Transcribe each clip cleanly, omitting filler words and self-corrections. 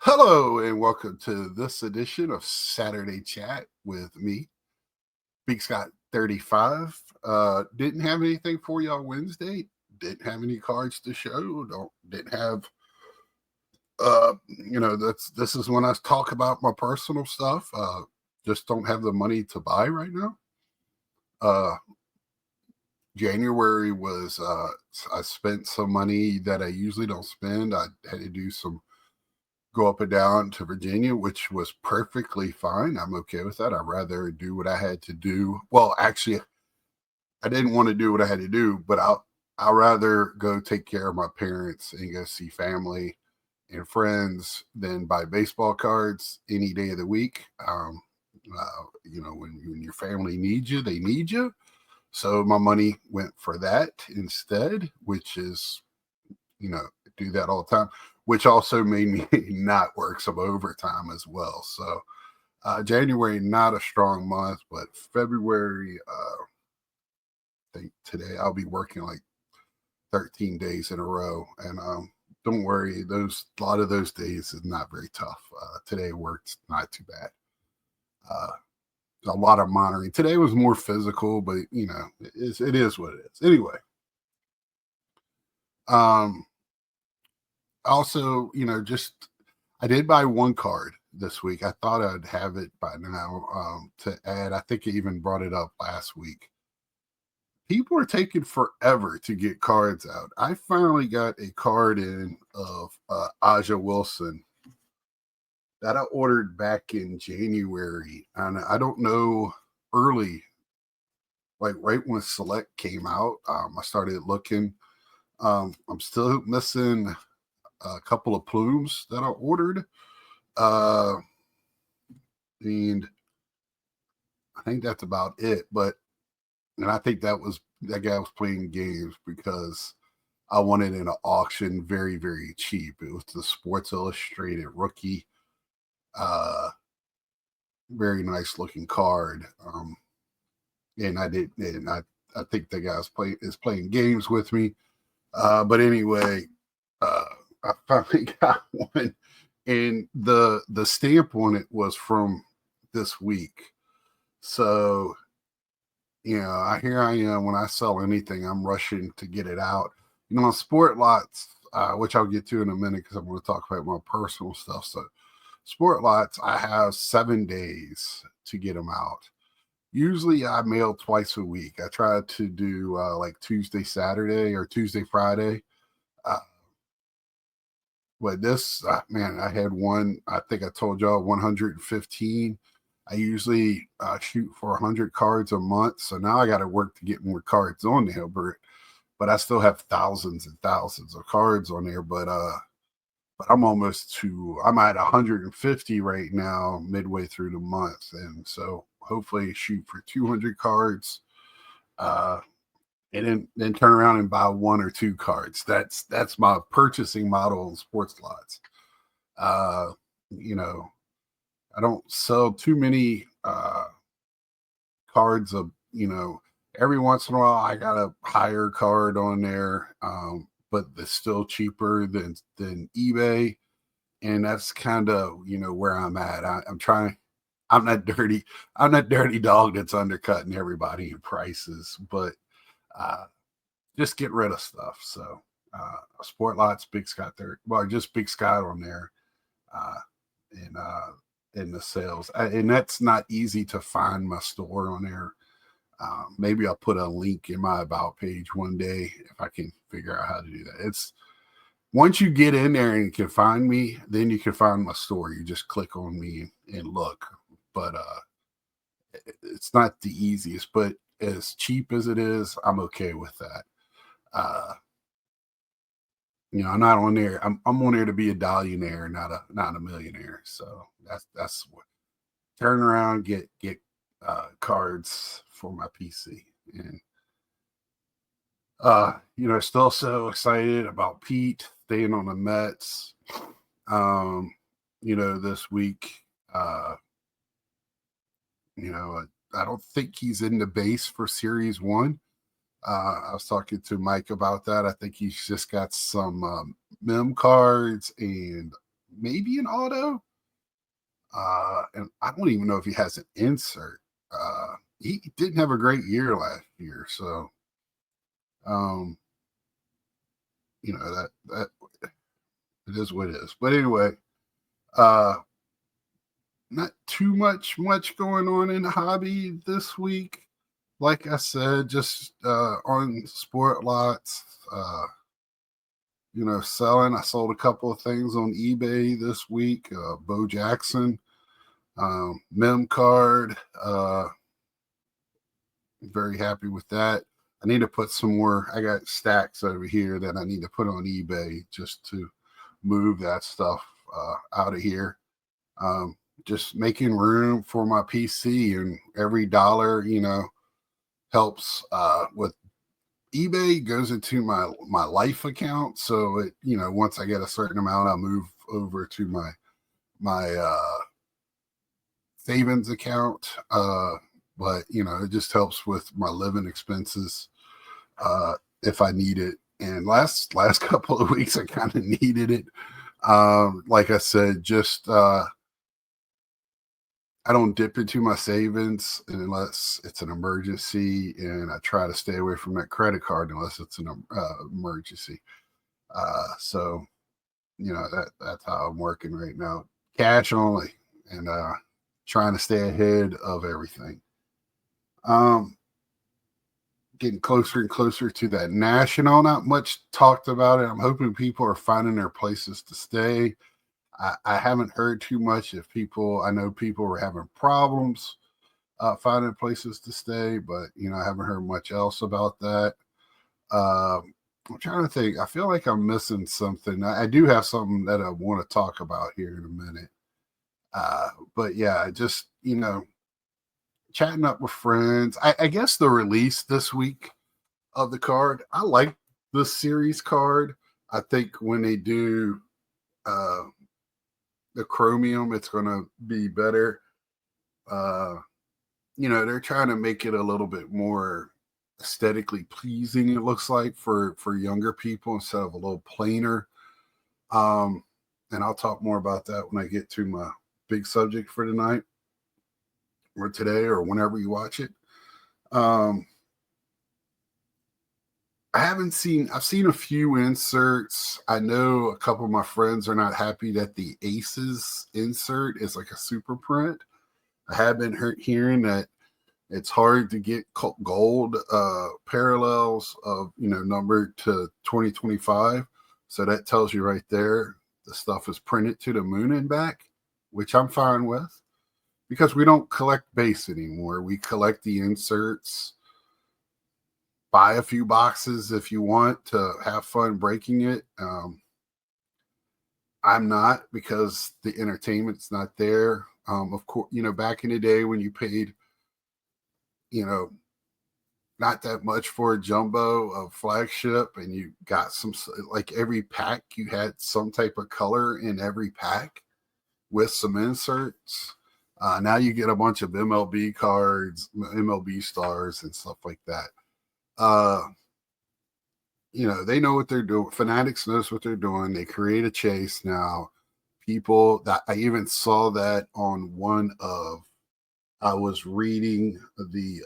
Hello and welcome to this edition of Saturday Chat with me, Big Scott 35. Didn't have anything for you on Wednesday. Didn't have any cards to show. Didn't have this is when I talk about my personal stuff. Just don't have the money to buy right now. January was I spent some money that I usually don't spend. I had to do some go up and down to Virginia, which was perfectly fine. I'm okay with that. I'd rather do what I had to do. Well, actually, I didn't want to do what I had to do, but I'll rather go take care of my parents and go see family and friends than buy baseball cards any day of the week. When your family needs you, they need you. So my money went for that instead, which is, do that all the time, which also made me not work some overtime as well. So January, not a strong month, but February, I think today I'll be working like 13 days in a row. And don't worry, a lot of those days is not very tough. Today worked not too bad. A lot of monitoring. Today was more physical, but it is what it is. Anyway, also, just I did buy one card this week. I thought I'd have it by now to add. I think I even brought it up last week. People are taking forever to get cards out. I finally got a card in of Aja Wilson that I ordered back in January. And I don't know, early, like right when Select came out, I started looking. I'm still missing a couple of plumes that I ordered. And I think that's about it. And I think that guy was playing games because I wanted in an auction very, very cheap. It was the Sports Illustrated rookie. Very nice looking card. And I think the guy is playing games with me. But anyway, I finally got one, and the stamp on it was from this week. So, here I am. When I sell anything, I'm rushing to get it out. On Sport Lots, which I'll get to in a minute because I'm going to talk about my personal stuff. So, Sport Lots, I have 7 days to get them out. Usually I mail twice a week. I try to do like Tuesday, Saturday, or Tuesday, Friday. But this, man, I had one, I think I told y'all 115. I usually shoot for 100 cards a month. So now I got to work to get more cards on there. But I still have thousands and thousands of cards on there. But I'm I'm at 150 right now, midway through the month. And so hopefully shoot for 200 cards. And then turn around and buy 1 or 2 cards. That's my purchasing model on Sports Lots. I don't sell too many cards of, every once in a while I got a higher card on there, but it's still cheaper than eBay. And that's kind of, where I'm at. I'm trying. I'm not dirty dog that's undercutting everybody in prices, but just get rid of stuff. So Sport Lots, Big Scott there. Well, just Big Scott on there, in the sales, and that's not easy to find my store on there. Maybe I'll put a link in my about page one day if I can figure out how to do that. It's once you get in there and you can find me, then you can find my store. You just click on me and look. But it's not the easiest, but as cheap as it is, I'm okay with that. I'm not on there. I'm on there to be a dollionaire, not a millionaire. So that's what turn around, get cards for my PC. And still so excited about Pete staying on the Mets. This week, I don't think he's in the base for Series 1. I was talking to Mike about that. I think he's just got some mem cards and maybe an auto. And I don't even know if he has an insert. He didn't have a great year last year, so um, that it is what it is. But anyway, uh, not too much going on in the hobby this week. Like I said, just on sport lots, selling. I sold a couple of things on eBay this week. Bo Jackson, mem card. Very happy with that. I need to put some more. I got stacks over here that I need to put on eBay just to move that stuff out of here. Just making room for my PC, and every dollar, helps with eBay goes into my life account. So it, once I get a certain amount, I'll move over to my savings account. But it just helps with my living expenses if I need it. And last couple of weeks, I kind of needed it. Like I said, just I don't dip into my savings unless it's an emergency, and I try to stay away from that credit card unless it's an emergency. So that's how I'm working right now, cash only, and trying to stay ahead of everything. Getting closer and closer to that national. Not much talked about it. I'm hoping people are finding their places to stay. I haven't heard too much. I know people were having problems finding places to stay, but I haven't heard much else about that. I'm trying to think. I feel like I'm missing something. I do have something that I want to talk about here in a minute. But yeah, just chatting up with friends. I guess the release this week of the card, I like the series card. I think when they do the chromium, it's going to be better. They're trying to make it a little bit more aesthetically pleasing, it looks like, for younger people instead of a little plainer. And I'll talk more about that when I get to my big subject for tonight or today or whenever you watch it. I've seen a few inserts. I know a couple of my friends are not happy that the Aces insert is like a super print. I have been hearing that it's hard to get gold parallels of, numbered to 2025. So that tells you right there the stuff is printed to the moon and back, which I'm fine with because we don't collect base anymore. We collect the inserts. Buy a few boxes if you want to have fun breaking it. I'm not, because the entertainment's not there. Of course, back in the day when you paid, not that much for a jumbo of flagship, and you got some, like every pack, you had some type of color in every pack with some inserts. Now you get a bunch of MLB cards, MLB stars, and stuff like that. They know what they're doing. Fanatics knows what they're doing. They create a chase now. People that I even saw that on I was reading the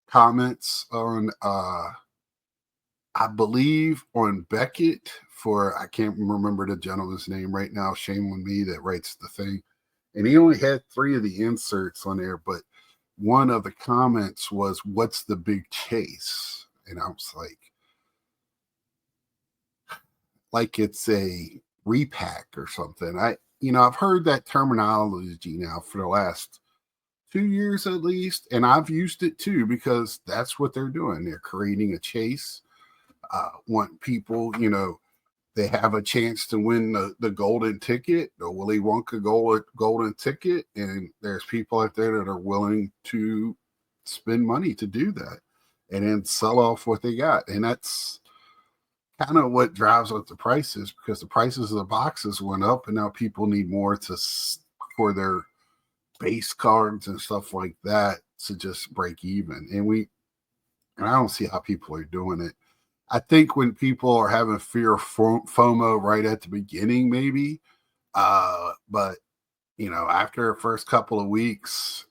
comments on, I believe on Beckett I can't remember the gentleman's name right now. Shame on me that writes the thing. And he only had 3 of the inserts on there, but one of the comments was, "What's the big chase?" And I was like it's a repack or something. I've heard that terminology now for the last 2 years at least, and I've used it too because that's what they're doing. They're creating a chase. Want people, they have a chance to win the golden ticket, the Willy Wonka golden ticket, and there's people out there that are willing to spend money to do that and then sell off what they got. And that's kind of what drives up the prices, because the prices of the boxes went up, and now people need more for their base cards and stuff like that to just break even. And I don't see how people are doing it. I think when people are having fear of FOMO right at the beginning, maybe, but after the first couple of weeks,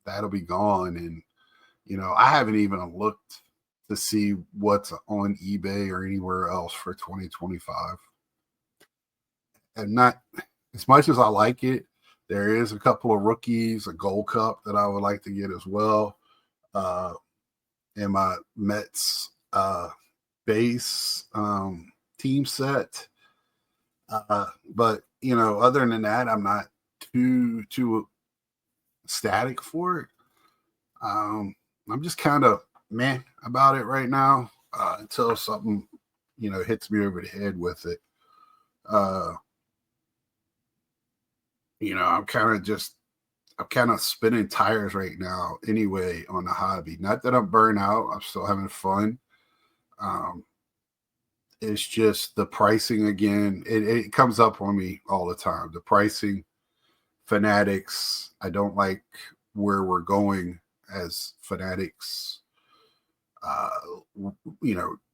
that'll be gone. And I haven't even looked to see what's on eBay or anywhere else for 2025. And not as much as I like it, there is a couple of rookies, a Gold Cup that I would like to get as well. In my Mets base team set. But other than that, I'm not too ecstatic for it. I'm just kind of meh about it right now until something hits me over the head with it. I'm kind of spinning tires right now anyway on the hobby. Not that I'm burnt out. I'm still having fun. It's just the pricing again. It comes up on me all the time. The pricing, fanatics. I don't like where we're going as fanatics.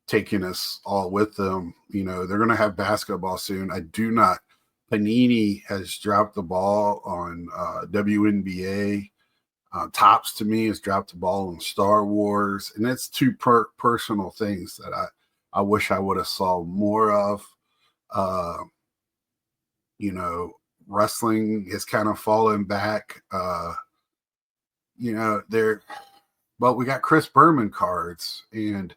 Taking us all with them. They're going to have basketball soon. I do not. Panini has dropped the ball on WNBA. Tops to me has dropped the ball on Star Wars, and that's two personal things that I wish I would have saw more of. Wrestling is kind of falling back. But we got Chris Berman cards, and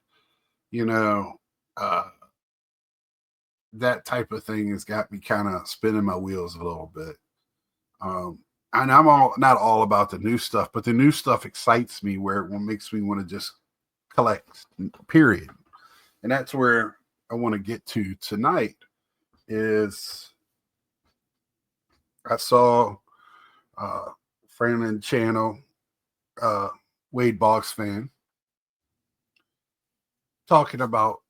that type of thing has got me kind of spinning my wheels a little bit. And I'm not all about the new stuff, but the new stuff excites me where it makes me want to just collect, period. And that's where I want to get to tonight is I saw friend in the channel, Wade Boggs fan, talking about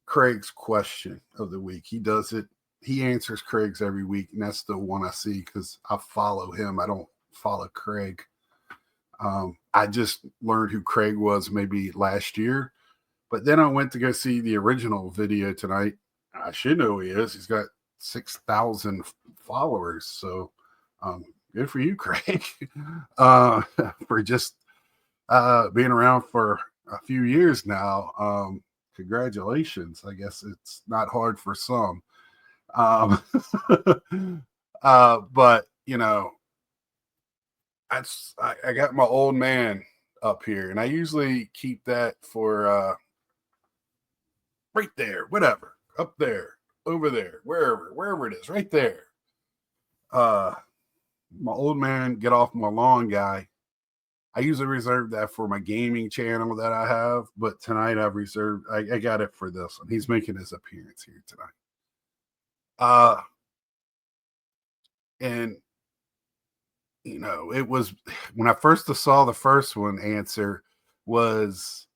Craig's question of the week. He does it. He answers Craig's every week, and that's the one I see because I follow him. I don't follow Craig. I just learned who Craig was maybe last year, but then I went to go see the original video tonight. I should know who he is. He's got 6,000 followers, so good for you, Craig, for just being around for a few years now. Congratulations. I guess it's not hard for some. But I got my old man up here, and I usually keep that for right there, whatever, up there, over there, wherever it is, right there. My old man, get off my lawn guy. I usually reserve that for my gaming channel that I have, but tonight I've reserved. I got it for this one. He's making his appearance here tonight. And it was when I first saw the first one answer was,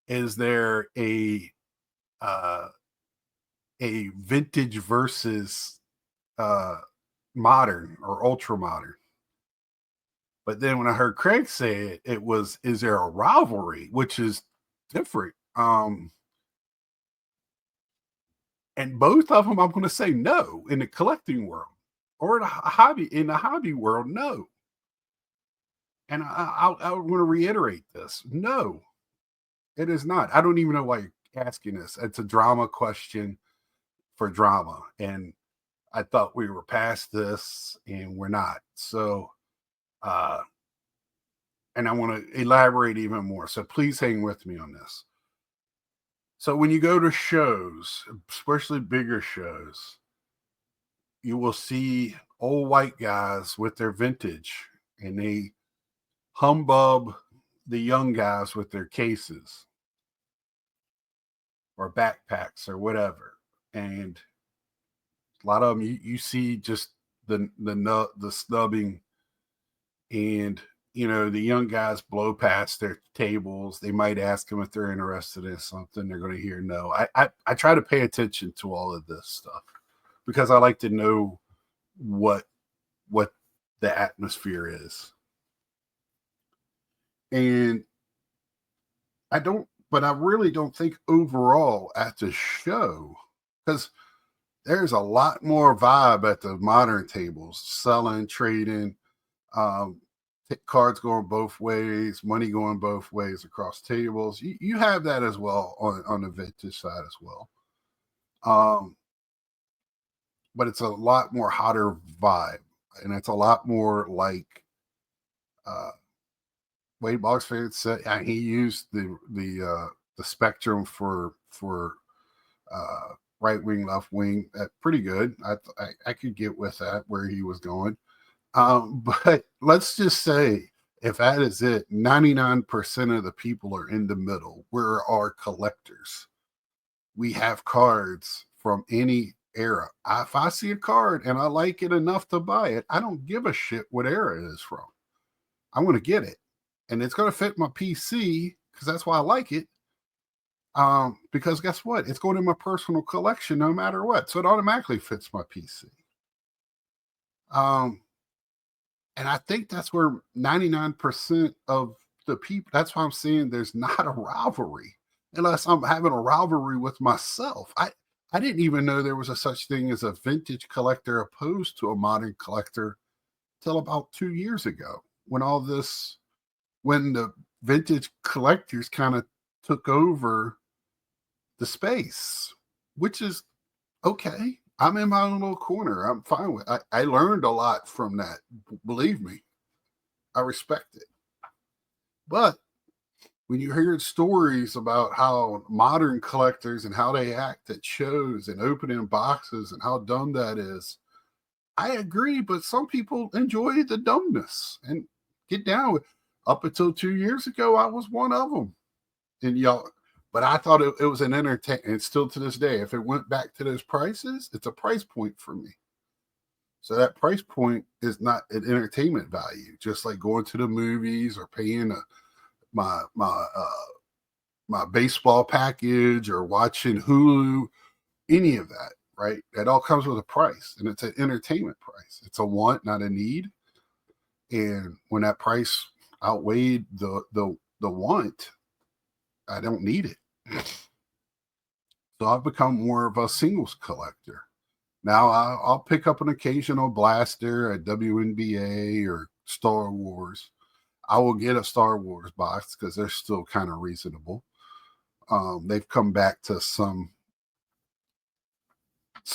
is there a vintage versus modern or ultra modern? But then when I heard Craig say it, it was, is there a rivalry, which is different? And both of them, I'm going to say no in the collecting world or in the hobby world, no. And I want to reiterate this. No, it is not. I don't even know why you're asking this. It's a drama question for drama. And I thought we were past this and we're not. So, and I want to elaborate even more. So please hang with me on this. So when you go to shows, especially bigger shows, you will see old white guys with their vintage, and they humbug the young guys with their cases or backpacks or whatever. And a lot of them, you see just the snubbing, and the young guys blow past their tables. They might ask them if they're interested in something. They're going to hear no. I try to pay attention to all of this stuff because I like to know what the atmosphere is. And I don't but I really don't think overall at the show, because there's a lot more vibe at the modern tables, selling, trading, um, cards going both ways, money going both ways across tables. You have that as well on the vintage side as well. Um, but it's a lot more hotter vibe, and it's a lot more like uh, Wade Boxford said. He used the spectrum for uh, right wing, left wing. Pretty good. I could get with that where he was going. But let's just say if that is it, 99% of the people are in the middle. We're our collectors. We have cards from any era. If I see a card and I like it enough to buy it, I don't give a shit what era it is from. I'm going to get it. And it's going to fit my PC because that's why I like it. Because guess what? It's going in my personal collection no matter what. So it automatically fits my PC. And I think that's where 99% of the people, that's why I'm saying there's not a rivalry unless I'm having a rivalry with myself. I didn't even know there was a such thing as a vintage collector opposed to a modern collector till about 2 years ago when when the vintage collectors kind of took over the space, which is okay. I'm in my own little corner. I'm fine with it. I learned a lot from that. Believe me, I respect it. But when you hear stories about how modern collectors and how they act at shows and opening boxes and how dumb that is, I agree. But some people enjoy the dumbness and get down with. Up until 2 years ago, I was one of them. And y'all, but I thought it was an entertainment. And still to this day, if it went back to those prices, it's a price point for me. So that price point is not an entertainment value, just like going to the movies or paying my baseball package or watching Hulu, any of that, right? That all comes with a price, and it's an entertainment price. It's a want, not a need. And when that price outweighed the want, I don't need it. So I've become more of a singles collector. Now I'll pick up an occasional blaster at WNBA or Star Wars. I will get a Star Wars box because they're still kind of reasonable. They've come back to some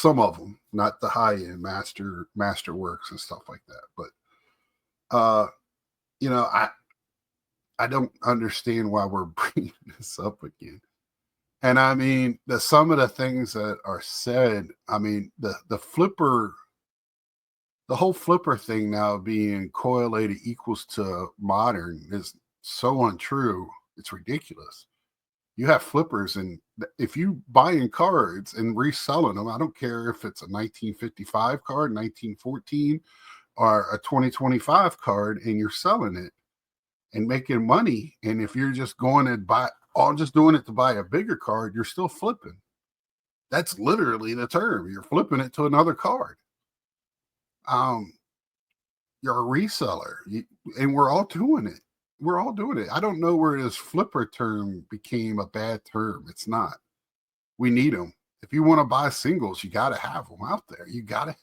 of them, not the high end master works and stuff like that. But I don't understand why we're bringing this up again. And I mean, some of the things that are said, I mean, the whole flipper thing now being correlated equals to modern is so untrue. It's ridiculous. You have flippers, and if you buying cards and reselling them, I don't care if it's a 1955 card, 1914, or a 2025 card, and you're selling it and making money. And if you're just going to buy, just doing it to buy a bigger card, you're still flipping. That's literally the term. You're flipping it to another card. You're a reseller, and we're all doing it. We're all doing it. I don't know where this flipper term became a bad term. It's not. We need them. If you want to buy singles, you got to have them out there. You got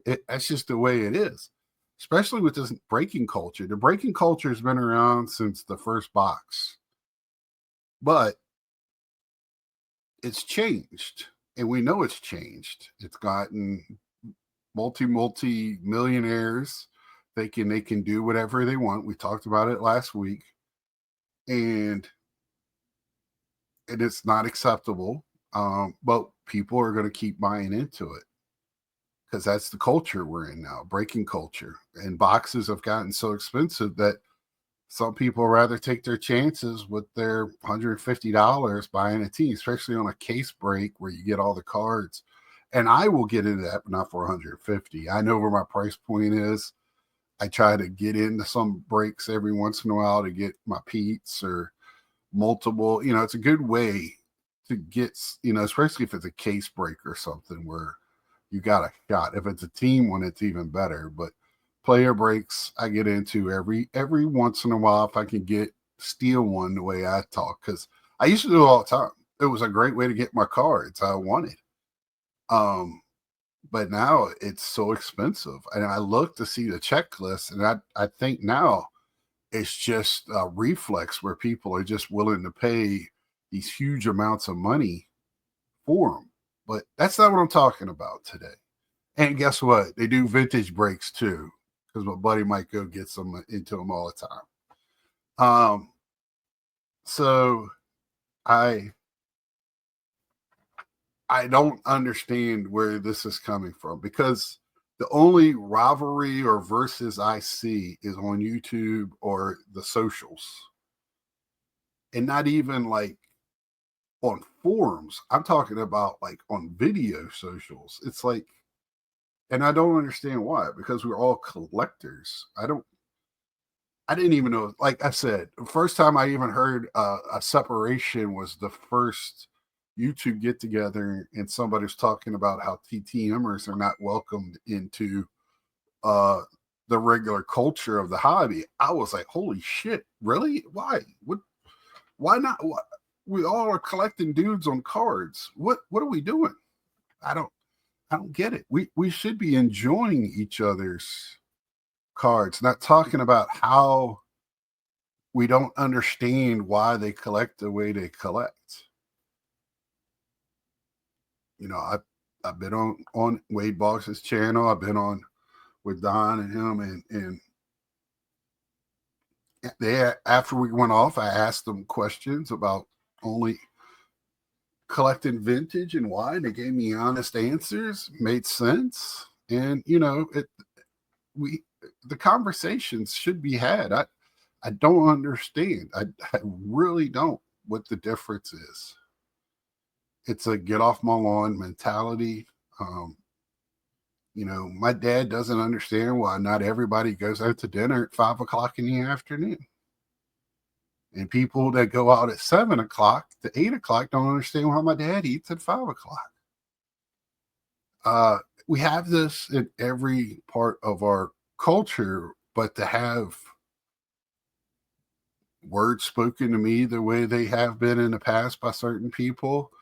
to. That's just the way it is. Especially with this breaking culture. The breaking culture has been around since the first box, but it's changed, and we know it's changed. It's gotten multi millionaires. They can do whatever they want. We talked about it last week, and it's not acceptable. But people are going to keep buying into it because that's the culture we're in now, breaking culture. And boxes have gotten so expensive that some people rather take their chances with their $150 buying a team, especially on a case break where you get all the cards. And I will get into that, but not for 150. I know where my price point is. I try to get into some breaks every once in a while to get my Pete's or multiple. It's a good way to get, especially if it's a case break or something where you got a shot. If it's a team one, it's even better. But player breaks I get into every once in a while if I can get steal one the way I talk, because I used to do it all the time. It was a great way to get my cards I wanted. But now it's so expensive. And I look to see the checklist, and I think now it's just a reflex where people are just willing to pay these huge amounts of money for them. But that's not what I'm talking about today. And guess what? They do vintage breaks too, because my buddy might go get some into them all the time. So I don't understand where this is coming from, because the only rivalry or versus I see is on YouTube or the socials, and not even like on forums. I'm talking about like on video socials. It's like, and I don't understand why, because we're all collectors. I didn't even know, like I said, the first time I even heard a separation was the first YouTube get together, and somebody was talking about how TTMers are not welcomed into the regular culture of the hobby. I was like, holy shit, really? Why? Why not? What? We all are collecting dudes on cards. What are we doing? I don't get it. We should be enjoying each other's cards, not talking about how we don't understand why they collect the way they collect. You know, I've been on Wade Boggs' channel. I've been on with Don and him, and they, after we went off, I asked them questions about only collecting vintage and why, and they gave me honest answers, made sense, and you know, the conversations should be had. I don't understand. I really don't what the difference is. It's a get off my lawn mentality. You know, my dad doesn't understand why not everybody goes out to dinner at 5 o'clock in the afternoon. And people that go out at 7 o'clock to 8 o'clock don't understand why my dad eats at 5 o'clock. We have this in every part of our culture, but to have words spoken to me the way they have been in the past by certain people,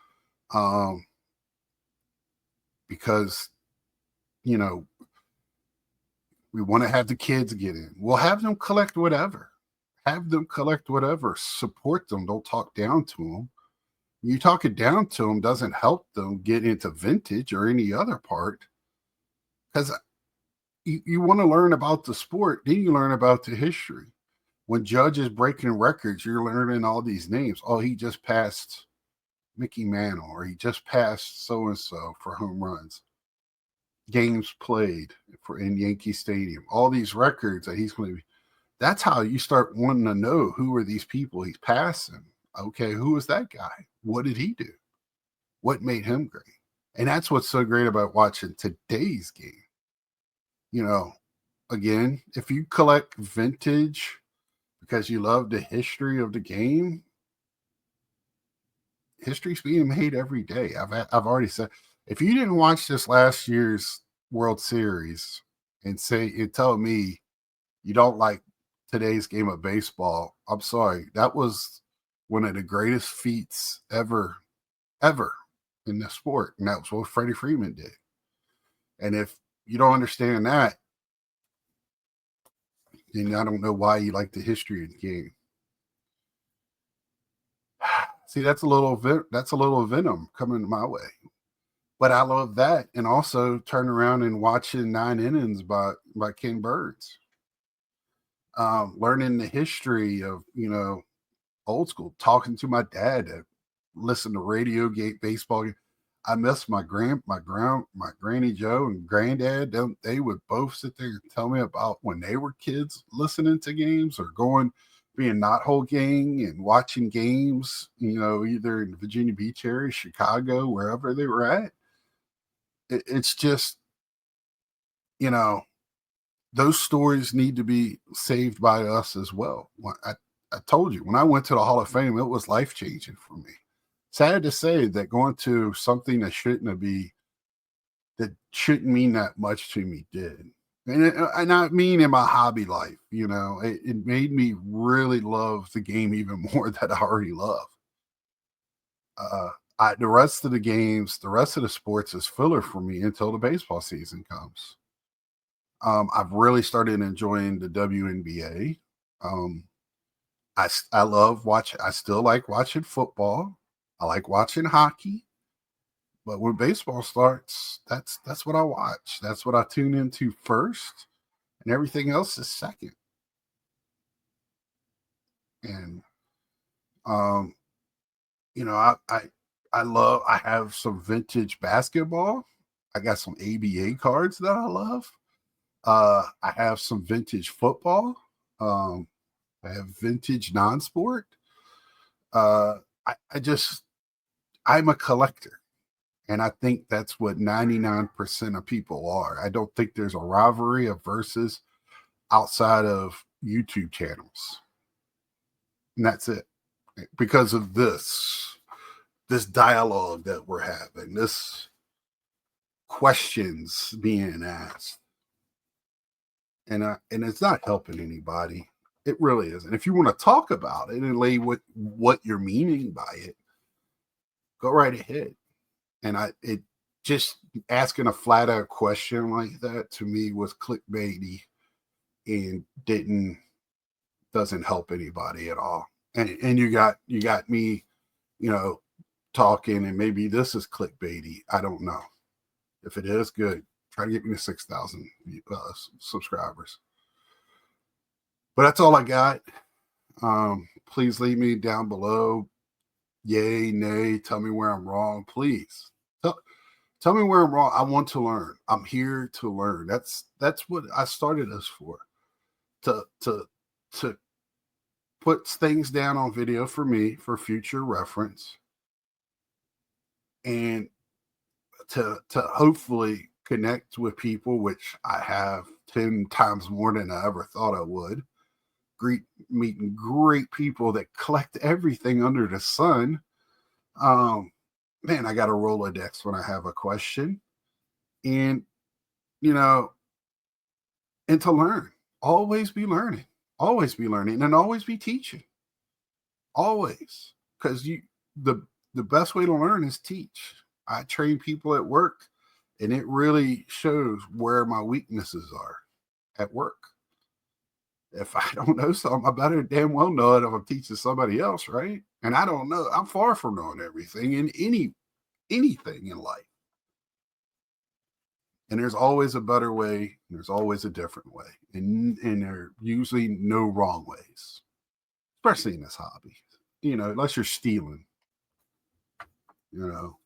because, you know, we want to have the kids get in. We'll have them collect whatever. Have them collect whatever. Support them. Don't talk down to them. You talking down to them doesn't help them get into vintage or any other part, because you want to learn about the sport, then you learn about the history. When Judge is breaking records, you're learning all these names. Oh, he just passed Mickey Mantle, or he just passed so-and-so for home runs. Games played in Yankee Stadium. All these records that he's going to be. That's how you start wanting to know who are these people he's passing. Okay, who is that guy? What did he do? What made him great? And that's what's so great about watching today's game. You know, again, if you collect vintage because you love the history of the game, history's being made every day. I've already said, if you didn't watch this last year's World Series and tell me you don't like today's game of baseball, I'm sorry. That was one of the greatest feats ever in the sport, and that was what Freddie Freeman did. And if you don't understand that, then I don't know why you like the history of the game. See, that's a little venom coming my way. But I love that, and also turn around and watching 9 innings by Ken Burns. Learning the history of, you know, old school, talking to my dad to listen to radio game baseball. I miss my Granny Joe and granddad. They would both sit there and tell me about when they were kids listening to games or being knothole gang and watching games, you know, either in the Virginia Beach area, Chicago, wherever they were at. It's just, you know, those stories need to be saved by us as well. I told you, when I went to the Hall of Fame, it was life-changing for me. Sad to say that going to something that shouldn't mean that much to me did. And I mean in my hobby life, it made me really love the game even more that I already love. Uh, the rest of the games, the rest of the sports is filler for me until the baseball season comes. I've really started enjoying the WNBA. Um, I love watching. I still like watching football. I like watching hockey. But when baseball starts, that's what I watch. That's what I tune into first, and everything else is second. And um, I have some vintage basketball. I got some ABA cards that I love. I have some vintage football. Um, I have vintage non-sport. Uh, I just I'm a collector, and I think that's what 99% of people are. I don't think there's a rivalry of versus outside of YouTube channels, and that's it. Because of this dialogue that we're having, this questions being asked, and it's not helping anybody. It really isn't. If you want to talk about it and lay what you're meaning by it, go right ahead. And it just asking a flat out question like that to me was clickbaity and doesn't help anybody at all. And you got me, you know, talking, and maybe this is clickbaity. I don't know. If it is, good. Try to get me to 6,000 subscribers. But that's all I got. Please leave me down below. Yay, nay, tell me where I'm wrong. Please. Tell me where I'm wrong. I want to learn. I'm here to learn. That's what I started this for. To put things down on video for me for future reference, and to hopefully connect with people, which I have 10 times more than I ever thought I would. Meeting great people that collect everything under the sun. Man, I got a Rolodex when I have a question, and you know, and to learn, always be learning, and always be teaching, always, because the best way to learn is teach. I train people at work, and it really shows where my weaknesses are at work. If I don't know something, I better damn well know it if I'm teaching somebody else, right? And I don't know. I'm far from knowing everything in anything in life. And there's always a better way. There's always a different way, and there are usually no wrong ways, especially in this hobby. Unless you're stealing. You know,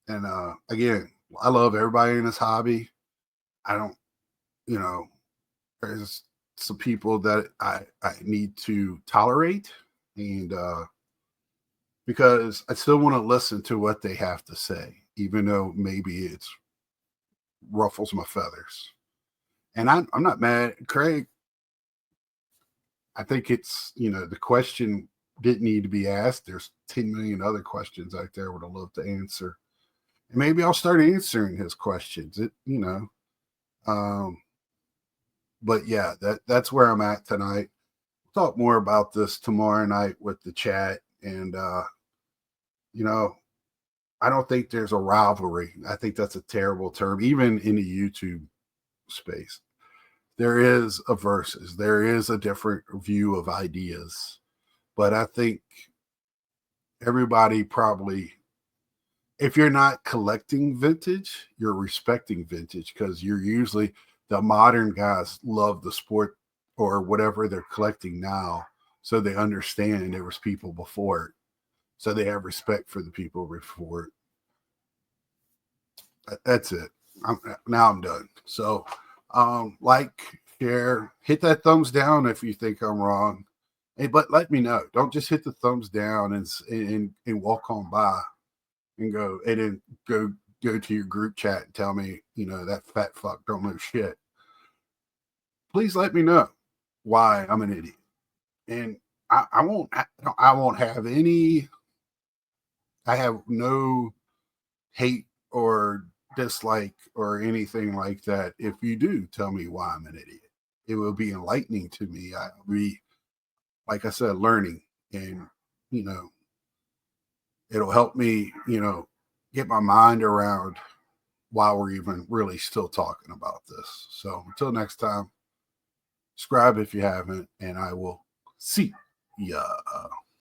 and again, I love everybody in this hobby. I don't, you know, there's some people that I need to tolerate, and because I still want to listen to what they have to say, even though maybe it's ruffles my feathers. And I'm not mad, Craig. I think it's the question didn't need to be asked. There's 10 million other questions out there would have loved to answer, and maybe I'll start answering his questions. Um, but yeah, that's where I'm at tonight. We'll talk more about this tomorrow night with the chat, and you know, I don't think there's a rivalry. I think that's a terrible term, even in the YouTube space. There is a versus, there is a different view of ideas, but I think everybody probably, if you're not collecting vintage, you're respecting vintage, because you're usually the modern guys love the sport or whatever they're collecting now, so they understand there was people before it, so they have respect for the people before it. That's it. Now I'm done. So, like, share, hit that thumbs down if you think I'm wrong. Hey, but let me know. Don't just hit the thumbs down and walk on by and go and then go to your group chat and tell me, that fat fuck don't know shit. Please let me know why I'm an idiot, and I won't have any. I have no hate or dislike or anything like that if you do tell me why I'm an idiot. It will be enlightening to me. I'll be, like I said, learning, and you know, it'll help me, get my mind around why we're even really still talking about this. So until next time, subscribe if you haven't, and I will see ya.